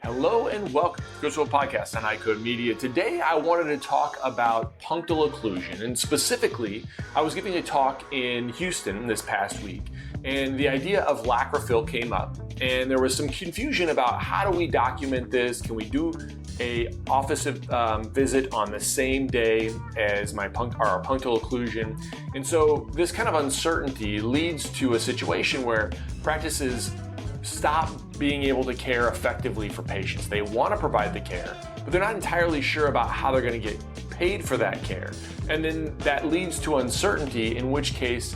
Hello and welcome to the Chris Wolfe podcast on EyeCode Media. Today I wanted to talk about punctal occlusion, and specifically I was giving a talk in Houston this past week, and the idea of lacrophil came up, and there was some confusion about how do we document this. Can we do a office visit on the same day as our punctal occlusion? And so this kind of uncertainty leads to a situation where practices stop being able to care effectively for patients. They want to provide the care, but they're not entirely sure about how they're going to get paid for that care. And then that leads to uncertainty, in which case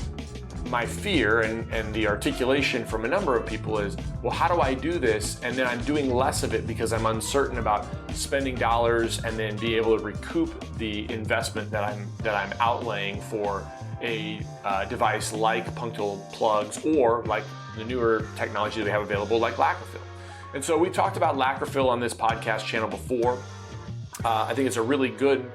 my fear and the articulation from a number of people is, well, how do I do this? And then I'm doing less of it because I'm uncertain about spending dollars and then be able to recoup the investment that I'm outlaying for a device like punctal plugs or like the newer technology that we have available like lacrophil. And so we talked about lacrophil on this podcast channel before. I think it's a really good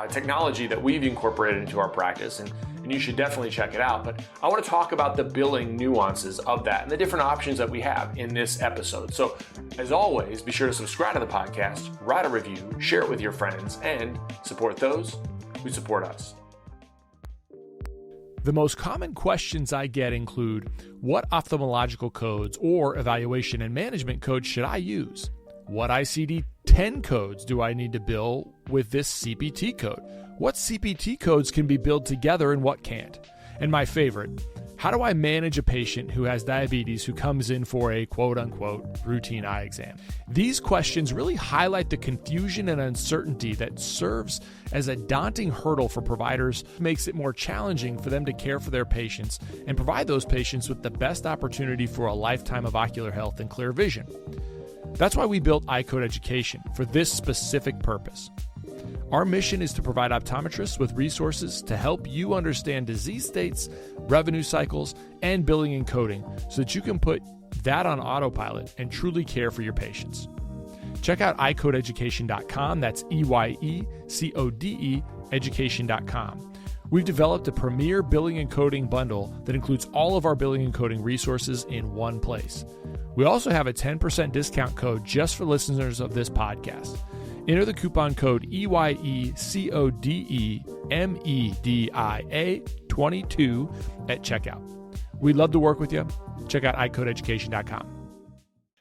technology that we've incorporated into our practice, and you should definitely check it out. But I want to talk about the billing nuances of that and the different options that we have in this episode. So as always, be sure to subscribe to the podcast, write a review, share it with your friends, and support those who support us. The most common questions I get include, what ophthalmological codes or evaluation and management codes should I use? What ICD-10 codes do I need to bill with this CPT code? What CPT codes can be billed together and what can't? And my favorite, how do I manage a patient who has diabetes who comes in for a quote-unquote routine eye exam? These questions really highlight the confusion and uncertainty that serves as a daunting hurdle for providers, makes it more challenging for them to care for their patients and provide those patients with the best opportunity for a lifetime of ocular health and clear vision. That's why we built EyeCode Education for this specific purpose. Our mission is to provide optometrists with resources to help you understand disease states, revenue cycles, and billing and coding so that you can put that on autopilot and truly care for your patients. Check out EyeCodeEducation.com. That's EYECODE education.com. We've developed a premier billing and coding bundle that includes all of our billing and coding resources in one place. We also have a 10% discount code just for listeners of this podcast. Enter the coupon code EYECODEMEDIA22 at checkout. We'd love to work with you. Check out EyeCodeEducation.com.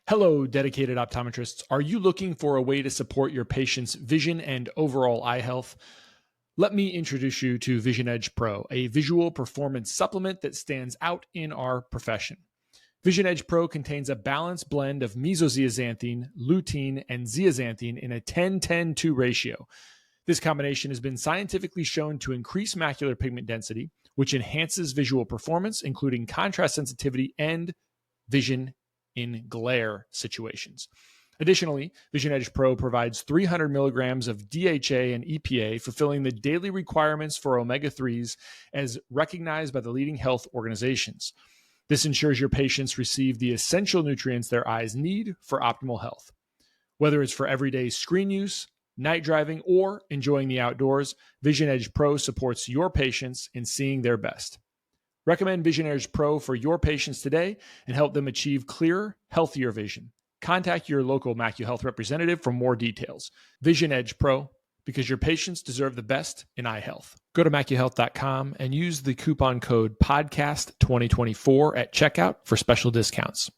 Hello, dedicated optometrists. Are you looking for a way to support your patient's vision and overall eye health? Let me introduce you to Vision Edge Pro, a visual performance supplement that stands out in our profession. Vision Edge Pro contains a balanced blend of mesozeaxanthine, lutein, and zeaxanthine in a 10-10-2 ratio. This combination has been scientifically shown to increase macular pigment density, which enhances visual performance, including contrast sensitivity and vision in glare situations. Additionally, Vision Edge Pro provides 300 milligrams of DHA and EPA, fulfilling the daily requirements for omega-3s as recognized by the leading health organizations. This ensures your patients receive the essential nutrients their eyes need for optimal health. Whether it's for everyday screen use, night driving, or enjoying the outdoors, Vision Edge Pro supports your patients in seeing their best. Recommend Vision Edge Pro for your patients today and help them achieve clearer, healthier vision. Contact your local MacuHealth representative for more details. Vision Edge Pro, because your patients deserve the best in eye health. Go to MacuHealth.com and use the coupon code PODCAST2024 at checkout for special discounts.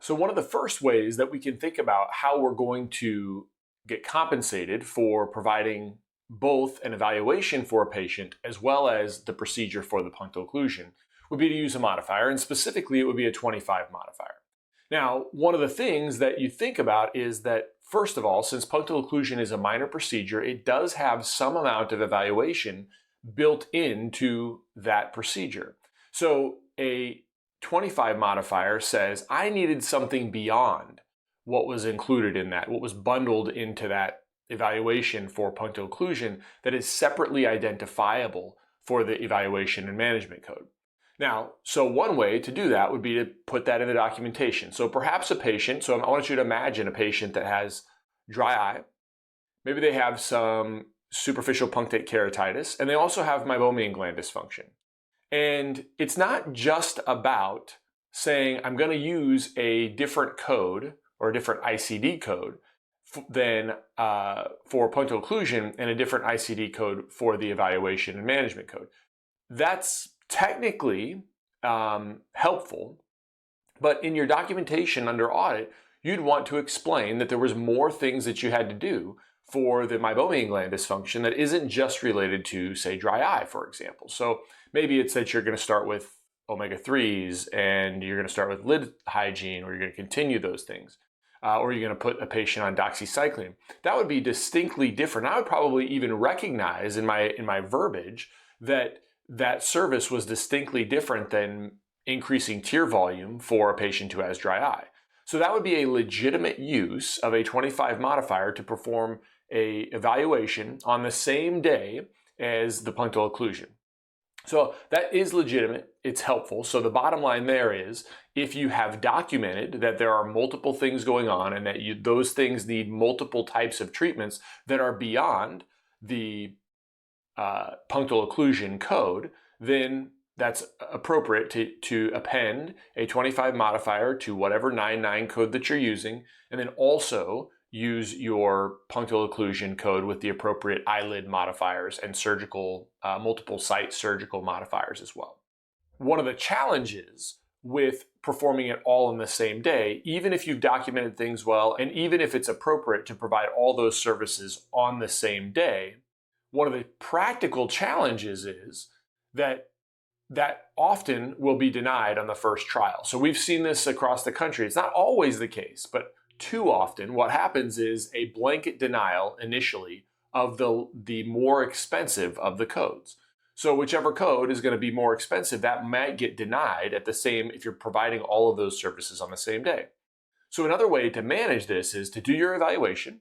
So one of the first ways that we can think about how we're going to get compensated for providing both an evaluation for a patient as well as the procedure for the punctal occlusion would be to use a modifier, and specifically it would be a 25 modifier. Now, one of the things that you think about is that, first of all, since punctal occlusion is a minor procedure, it does have some amount of evaluation built into that procedure. So a 25 modifier says, I needed something beyond what was included in that, what was bundled into that evaluation for punctal occlusion that is separately identifiable for the evaluation and management code. Now, so one way to do that would be to put that in the documentation. So perhaps a patient, so I want you to imagine a patient that has dry eye. Maybe they have some superficial punctate keratitis, and they also have meibomian gland dysfunction. And it's not just about saying, I'm going to use a different code or a different ICD code than for punctal occlusion, and a different ICD code for the evaluation and management code. That's technically helpful, but in your documentation under audit, you'd want to explain that there was more things that you had to do for the meibomian gland dysfunction that isn't just related to, say, dry eye, for example. So maybe it's that you're going to start with omega-3s and you're going to start with lid hygiene, or you're going to continue those things, or you're going to put a patient on doxycycline. That would be distinctly different. I would probably even recognize in my verbiage that that service was distinctly different than increasing tear volume for a patient who has dry eye. So that would be a legitimate use of a 25 modifier to perform a evaluation on the same day as the punctal occlusion. So that is legitimate, it's helpful. So the bottom line there is, if you have documented that there are multiple things going on and that those things need multiple types of treatments that are beyond the punctal occlusion code, then that's appropriate to append a 25 modifier to whatever 99 code that you're using, and then also use your punctal occlusion code with the appropriate eyelid modifiers and surgical, multiple site surgical modifiers as well. One of the challenges with performing it all in the same day, even if you've documented things well, and even if it's appropriate to provide all those services on the same day, one of the practical challenges is that often will be denied on the first trial. So we've seen this across the country. It's not always the case, but too often what happens is a blanket denial initially of the more expensive of the codes. So whichever code is going to be more expensive, that might get denied at the same, if you're providing all of those services on the same day. So another way to manage this is to do your evaluation.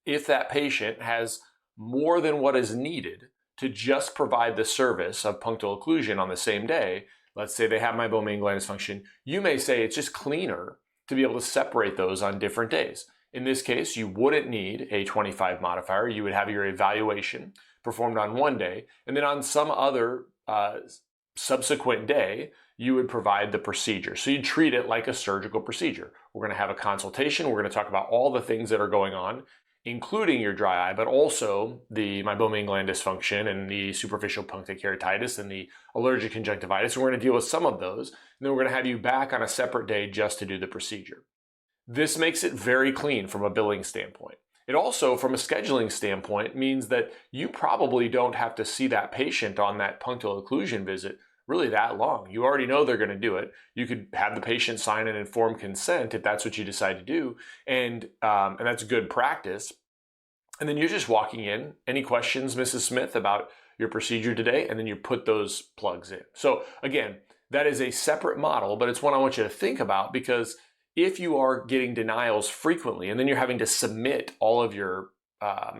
If that patient has more than what is needed to just provide the service of punctal occlusion on the same day, let's say they have meibomian gland dysfunction, you may say it's just cleaner to be able to separate those on different days. In this case, you wouldn't need a 25 modifier. You would have your evaluation performed on one day, and then on some other subsequent day, you would provide the procedure. So you treat it like a surgical procedure. We're going to have a consultation. We're going to talk about all the things that are going on, including your dry eye, but also the meibomian gland dysfunction and the superficial punctate keratitis and the allergic conjunctivitis. We're going to deal with some of those, and then we're going to have you back on a separate day just to do the procedure. This makes it very clean from a billing standpoint. It also, from a scheduling standpoint, means that you probably don't have to see that patient on that punctal occlusion visit really that long. You already know they're going to do it. You could have the patient sign an informed consent if that's what you decide to do, and that's good practice. And then you're just walking in. Any questions, Mrs. Smith, about your procedure today? And then you put those plugs in. So again, that is a separate model, but it's one I want you to think about, because if you are getting denials frequently and then you're having to submit all of your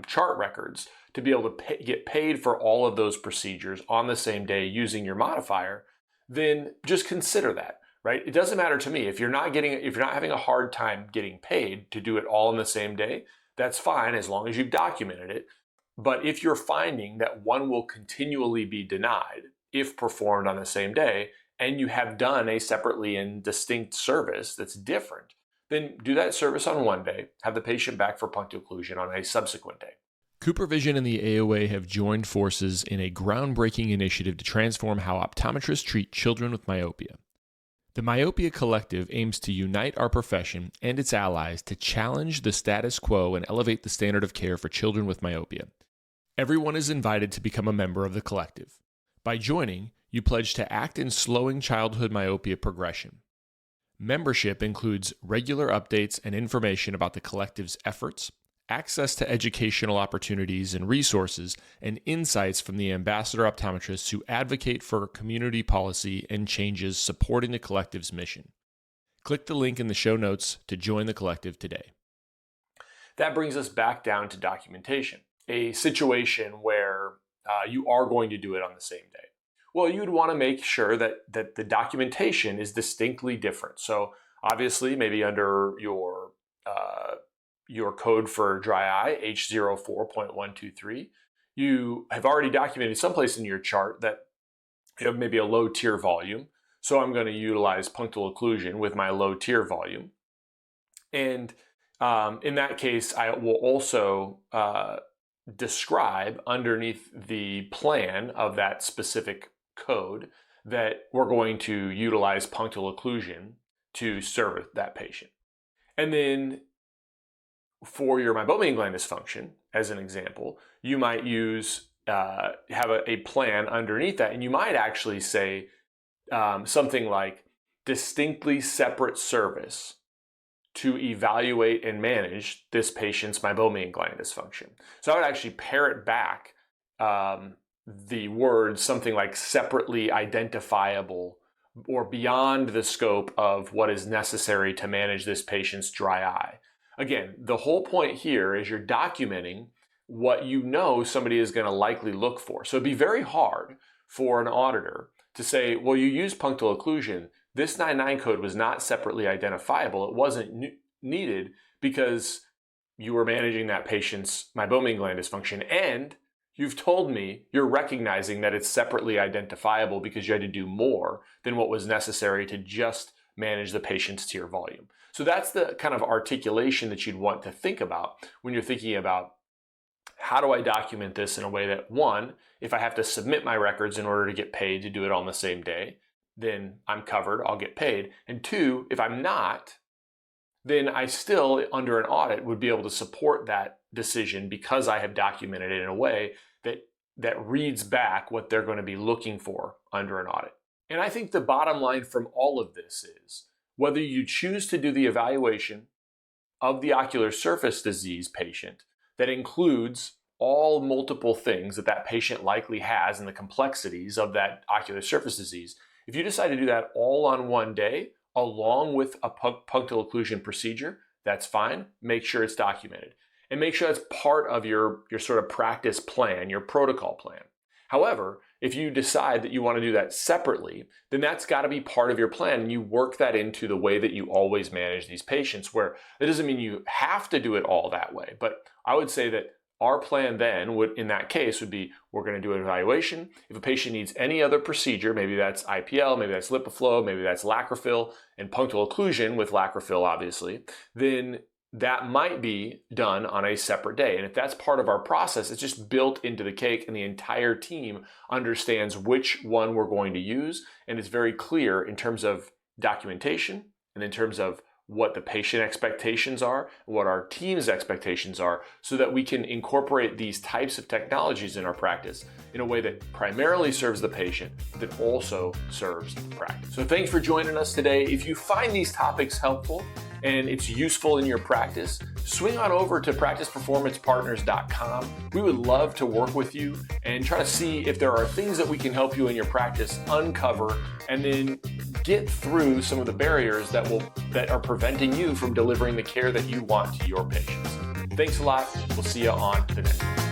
chart records to be able to get paid for all of those procedures on the same day using your modifier, then just consider that, right? It doesn't matter to me if you're not having a hard time getting paid to do it all in the same day. That's fine as long as you've documented it. But if you're finding that one will continually be denied if performed on the same day, and you have done a separately and distinct service that's different, then do that service on one day, have the patient back for punctal occlusion on a subsequent day. CooperVision and the AOA have joined forces in a groundbreaking initiative to transform how optometrists treat children with myopia. The Myopia Collective aims to unite our profession and its allies to challenge the status quo and elevate the standard of care for children with myopia. Everyone is invited to become a member of the collective. By joining, you pledge to act in slowing childhood myopia progression. Membership includes regular updates and information about the collective's efforts, access to educational opportunities and resources, and insights from the ambassador optometrists who advocate for community policy and changes supporting the collective's mission. Click the link in the show notes to join the collective today. That brings us back down to documentation, a situation where you are going to do it on the same day. Well, you'd want to make sure that the documentation is distinctly different. So obviously, maybe under your code for dry eye, H04.123, you have already documented someplace in your chart that you have maybe a low tear volume. So I'm going to utilize punctal occlusion with my low tear volume. And in that case, I will also describe underneath the plan of that specific code that we're going to utilize punctal occlusion to serve that patient. And then for your meibomian gland dysfunction, as an example, you might use have a plan underneath that, and you might actually say something like distinctly separate service to evaluate and manage this patient's meibomian gland dysfunction. So I would actually parrot back the words something like separately identifiable or beyond the scope of what is necessary to manage this patient's dry eye. Again, the whole point here is you're documenting what you know somebody is going to likely look for. So it'd be very hard for an auditor to say, well, you use punctal occlusion. This 99 code was not separately identifiable. It wasn't needed because you were managing that patient's meibomian gland dysfunction, and you've told me you're recognizing that it's separately identifiable because you had to do more than what was necessary to just manage the patient's tear volume. So that's the kind of articulation that you'd want to think about when you're thinking about how do I document this in a way that, one, if I have to submit my records in order to get paid to do it on the same day, then I'm covered, I'll get paid. And two, if I'm not, then I still, under an audit, would be able to support that decision because I have documented it in a way that reads back what they're going to be looking for under an audit. And I think the bottom line from all of this is whether you choose to do the evaluation of the ocular surface disease patient that includes all multiple things that patient likely has and the complexities of that ocular surface disease, if you decide to do that all on one day, along with a punctal occlusion procedure, that's fine. Make sure it's documented. And make sure that's part of your sort of practice plan, your protocol plan. However, if you decide that you want to do that separately, then that's got to be part of your plan, and you work that into the way that you always manage these patients, where it doesn't mean you have to do it all that way. But I would say that our plan then would, in that case, would be we're going to do an evaluation. If a patient needs any other procedure, maybe that's IPL, maybe that's LipiFlow, maybe that's Lacrophil and punctal occlusion with Lacrophil, obviously, then that might be done on a separate day. And if that's part of our process, it's just built into the cake, and the entire team understands which one we're going to use. And it's very clear in terms of documentation and in terms of what the patient expectations are, what our team's expectations are, so that we can incorporate these types of technologies in our practice in a way that primarily serves the patient, but that also serves the practice. So thanks for joining us today. If you find these topics helpful and it's useful in your practice, swing on over to practiceperformancepartners.com. We would love to work with you and try to see if there are things that we can help you in your practice uncover, and then get through some of the barriers that are preventing you from delivering the care that you want to your patients. Thanks a lot. We'll see you on the next one.